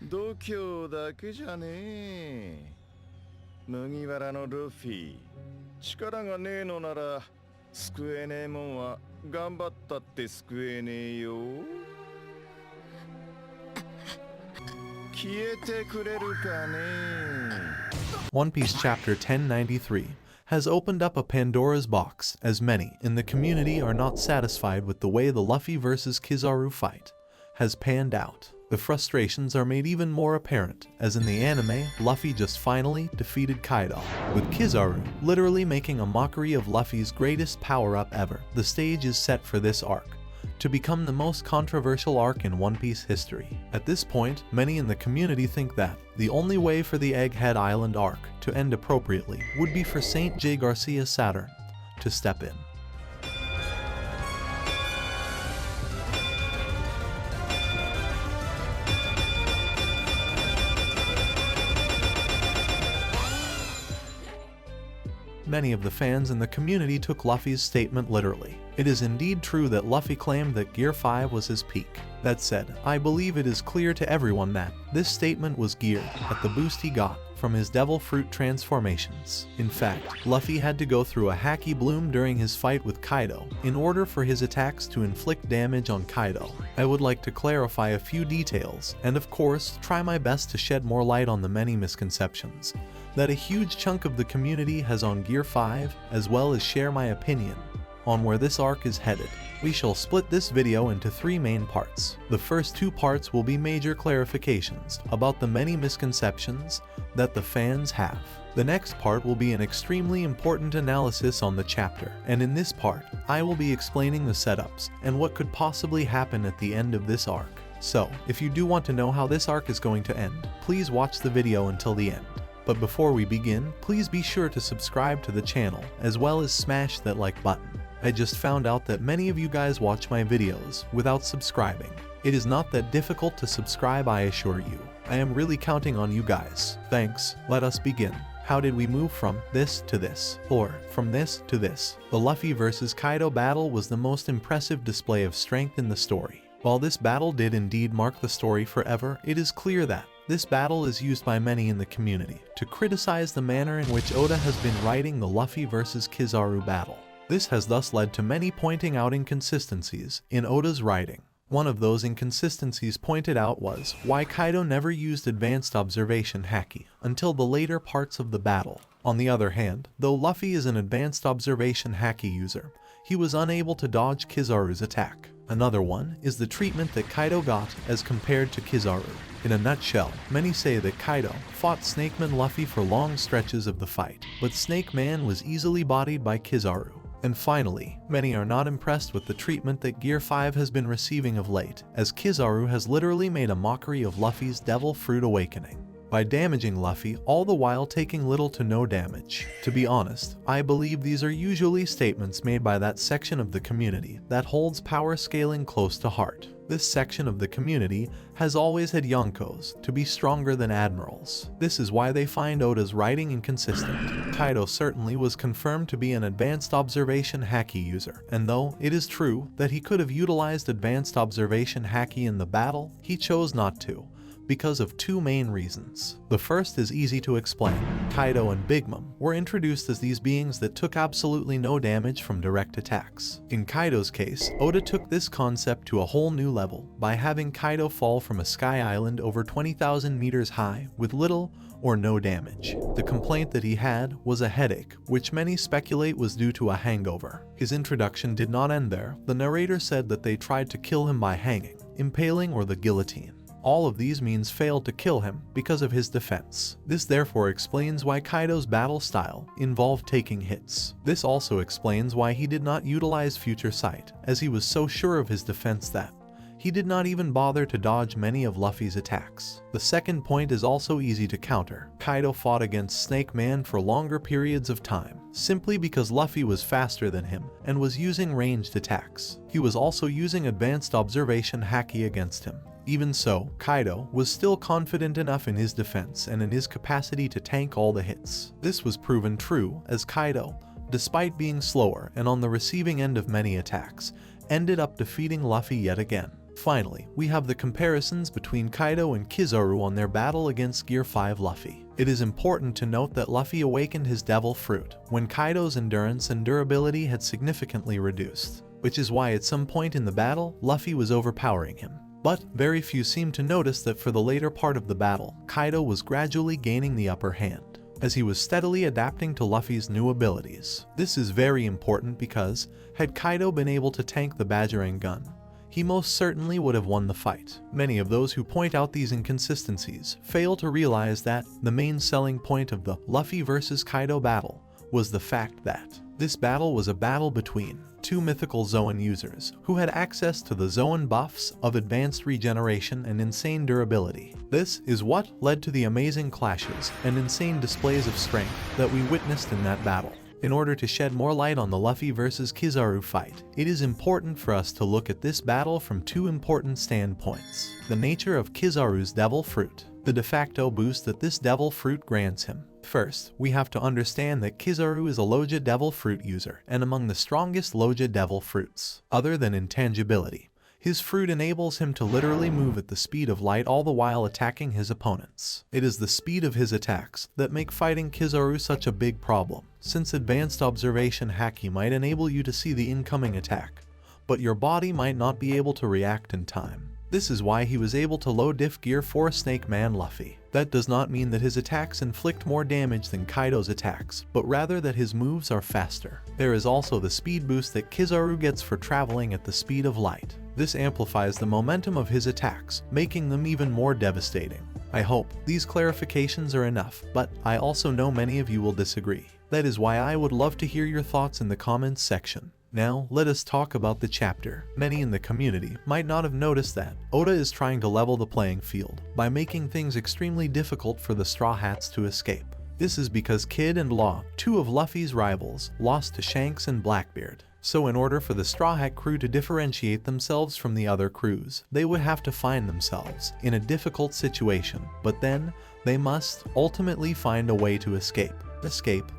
度胸だけじゃねえ。麦わらのルフィ、力がねえのなら救えねえもんは頑張ったって救えねえよ。消えてくれるかね。One Piece Chapter 1093 has opened up a Pandora's box, as many in the community are not satisfied with the way the Luffy vs Kizaru fight has panned out. The frustrations are made even more apparent, as in the anime, Luffy just finally defeated Kaido, with Kizaru literally making a mockery of Luffy's greatest power-up ever. The stage is set for this arc to become the most controversial arc in One Piece history. At this point, many in the community think that the only way for the Egghead Island arc to end appropriately would be for Saint J. Garcia Saturn to step in. Many of the fans in the community took Luffy's statement literally. It is indeed true that Luffy claimed that Gear 5 was his peak. That said, I believe it is clear to everyone that this statement was geared at the boost he got from his Devil Fruit transformations. In fact, Luffy had to go through a Haki Bloom during his fight with Kaido in order for his attacks to inflict damage on Kaido. I would like to clarify a few details, and of course, try my best to shed more light on the many misconceptions that a huge chunk of the community has on Gear 5, as well as share my opinion on where this arc is headed. We shall split this video into 3 main parts. The first 2 parts will be major clarifications about the many misconceptions that the fans have. The next part will be an extremely important analysis on the chapter, and in this part, I will be explaining the setups and what could possibly happen at the end of this arc. So, if you do want to know how this arc is going to end, please watch the video until the end. But before we begin, please be sure to subscribe to the channel, as well as smash that like button. I just found out that many of you guys watch my videos without subscribing. It is not that difficult to subscribe, I assure you. I am really counting on you guys. Thanks. Let us begin. How did we move from this to this, or from this to this? The Luffy vs Kaido battle was the most impressive display of strength in the story. While this battle did indeed mark the story forever, it is clear that this battle is used by many in the community to criticize the manner in which Oda has been writing the Luffy vs Kizaru battle. This has thus led to many pointing out inconsistencies in Oda's writing. One of those inconsistencies pointed out was why Kaido never used advanced observation haki until the later parts of the battle. On the other hand, though Luffy is an advanced observation haki user, he was unable to dodge Kizaru's attack. Another one is the treatment that Kaido got as compared to Kizaru. In a nutshell, many say that Kaido fought Snakeman Luffy for long stretches of the fight, but Snake Man was easily bodied by Kizaru. And finally, many are not impressed with the treatment that Gear 5 has been receiving of late, as Kizaru has literally made a mockery of Luffy's Devil Fruit awakening by damaging Luffy all the while taking little to no damage. To be honest, I believe these are usually statements made by that section of the community that holds power scaling close to heart. This section of the community has always had Yonkos to be stronger than admirals. This is why they find Oda's writing inconsistent. Kaido certainly was confirmed to be an advanced observation haki user, and though it is true that he could have utilized advanced observation haki in the battle, he chose not to, because of 2 main reasons. The first is easy to explain. Kaido and Big Mom were introduced as these beings that took absolutely no damage from direct attacks. In Kaido's case, Oda took this concept to a whole new level by having Kaido fall from a sky island over 20,000 meters high with little or no damage. The complaint that he had was a headache, which many speculate was due to a hangover. His introduction did not end there. The narrator said that they tried to kill him by hanging, impaling, or the guillotine. All of these means failed to kill him because of his defense. This therefore explains why Kaido's battle style involved taking hits. This also explains why he did not utilize Future Sight, as he was so sure of his defense that he did not even bother to dodge many of Luffy's attacks. The second point is also easy to counter. Kaido fought against Snake Man for longer periods of time, simply because Luffy was faster than him and was using ranged attacks. He was also using advanced observation haki against him. Even so, Kaido was still confident enough in his defense and in his capacity to tank all the hits. This was proven true, as Kaido, despite being slower and on the receiving end of many attacks, ended up defeating Luffy yet again. Finally, we have the comparisons between Kaido and Kizaru on their battle against Gear 5 Luffy. It is important to note that Luffy awakened his devil fruit when Kaido's endurance and durability had significantly reduced, which is why at some point in the battle, Luffy was overpowering him. But very few seem to notice that for the later part of the battle, Kaido was gradually gaining the upper hand, as he was steadily adapting to Luffy's new abilities. This is very important because, had Kaido been able to tank the Batarang gun, he most certainly would have won the fight. Many of those who point out these inconsistencies fail to realize that the main selling point of the Luffy vs Kaido battle was the fact that this battle was a battle between two mythical Zoan users who had access to the Zoan buffs of advanced regeneration and insane durability. This is what led to the amazing clashes and insane displays of strength that we witnessed in that battle. In order to shed more light on the Luffy vs Kizaru fight, it is important for us to look at this battle from two important standpoints. The nature of Kizaru's devil fruit, the de facto boost that this devil fruit grants him. First, we have to understand that Kizaru is a Loja devil fruit user and among the strongest Loja devil fruits. Other than intangibility, his fruit enables him to literally move at the speed of light all the while attacking his opponents. It is the speed of his attacks that make fighting Kizaru such a big problem, since advanced observation haki might enable you to see the incoming attack, but your body might not be able to react in time. This is why he was able to low diff Gear 4 Snake Man Luffy. That does not mean that his attacks inflict more damage than Kaido's attacks, but rather that his moves are faster. There is also the speed boost that Kizaru gets for traveling at the speed of light. This amplifies the momentum of his attacks, making them even more devastating. I hope these clarifications are enough, but I also know many of you will disagree. That is why I would love to hear your thoughts in the comments section. Now, let us talk about the chapter. Many in the community might not have noticed that Oda is trying to level the playing field by making things extremely difficult for the Straw Hats to escape. This is because Kid and Law, two of Luffy's rivals, lost to Shanks and Blackbeard. So in order for the Straw Hat crew to differentiate themselves from the other crews, they would have to find themselves in a difficult situation, but then they must ultimately find a way to escape.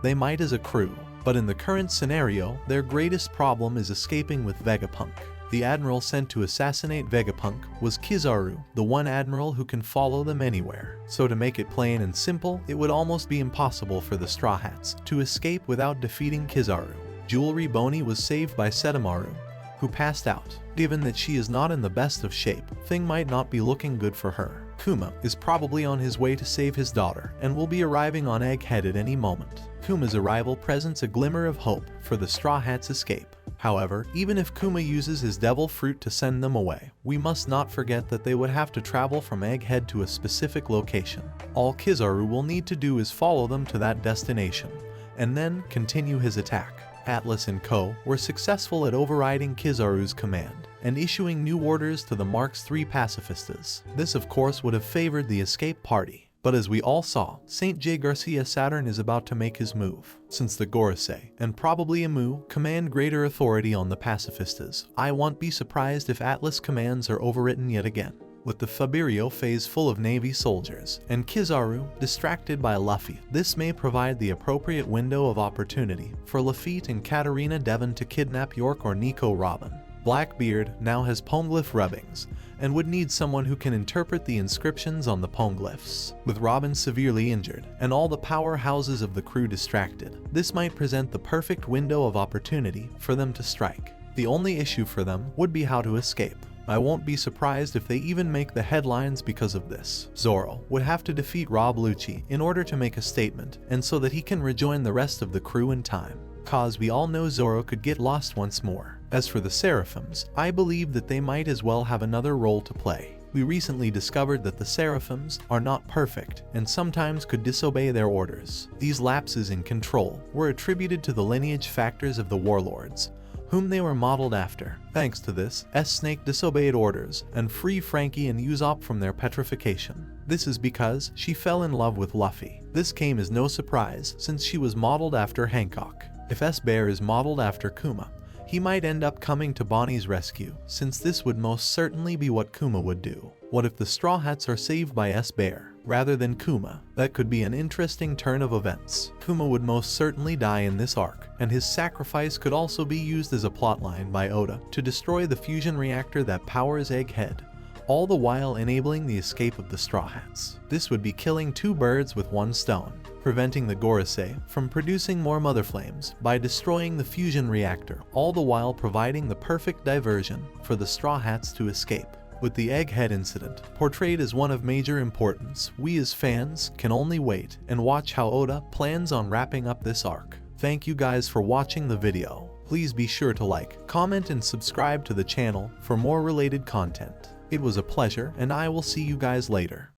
They might as a crew, but in the current scenario, their greatest problem is escaping with Vegapunk. The admiral sent to assassinate Vegapunk was Kizaru, the one admiral who can follow them anywhere. So to make it plain and simple, it would almost be impossible for the Straw Hats to escape without defeating Kizaru. Jewelry Bony was saved by Setamaru, who passed out. Given that she is not in the best of shape, things might not be looking good for her. Kuma is probably on his way to save his daughter and will be arriving on Egghead at any moment. Kuma's arrival presents a glimmer of hope for the Straw Hats' escape. However, even if Kuma uses his devil fruit to send them away, we must not forget that they would have to travel from Egghead to a specific location. All Kizaru will need to do is follow them to that destination, and then continue his attack. Atlas and Co. were successful at overriding Kizaru's command and issuing new orders to the Marks III pacifistas. This of course would have favored the escape party. But as we all saw, St. J. Garcia Saturn is about to make his move. Since the Gorosei, and probably Amu, command greater authority on the pacifistas, I won't be surprised if Atlas commands are overwritten yet again. With the Fabirio phase full of Navy soldiers, and Kizaru distracted by Luffy, this may provide the appropriate window of opportunity for Lafitte and Katarina Devon to kidnap York or Nico Robin. Blackbeard now has poneglyph rubbings, and would need someone who can interpret the inscriptions on the poneglyphs. With Robin severely injured, and all the powerhouses of the crew distracted, this might present the perfect window of opportunity for them to strike. The only issue for them would be how to escape. I won't be surprised if they even make the headlines because of this. Zoro would have to defeat Rob Lucci in order to make a statement, and so that he can rejoin the rest of the crew in time. Cause we all know Zoro could get lost once more. As for the Seraphims, I believe that they might as well have another role to play. We recently discovered that the Seraphims are not perfect and sometimes could disobey their orders. These lapses in control were attributed to the lineage factors of the warlords, whom they were modeled after. Thanks to this, S-Snake disobeyed orders and freed Frankie and Usopp from their petrification. This is because she fell in love with Luffy. This came as no surprise since she was modeled after Hancock. If S-Bear is modeled after Kuma, he might end up coming to Bonnie's rescue, since this would most certainly be what Kuma would do. What if the Straw Hats are saved by S-Bear? rather than Kuma. That could be an interesting turn of events. Kuma would most certainly die in this arc, and his sacrifice could also be used as a plotline by Oda to destroy the fusion reactor that powers Egghead, all the while enabling the escape of the Straw Hats. This would be killing two birds with one stone, preventing the Gorosei from producing more mother flames by destroying the fusion reactor, all the while providing the perfect diversion for the Straw Hats to escape. With the Egghead incident portrayed as one of major importance, we as fans can only wait and watch how Oda plans on wrapping up this arc. Thank you guys for watching the video. Please be sure to like, comment, and subscribe to the channel for more related content. It was a pleasure, and I will see you guys later.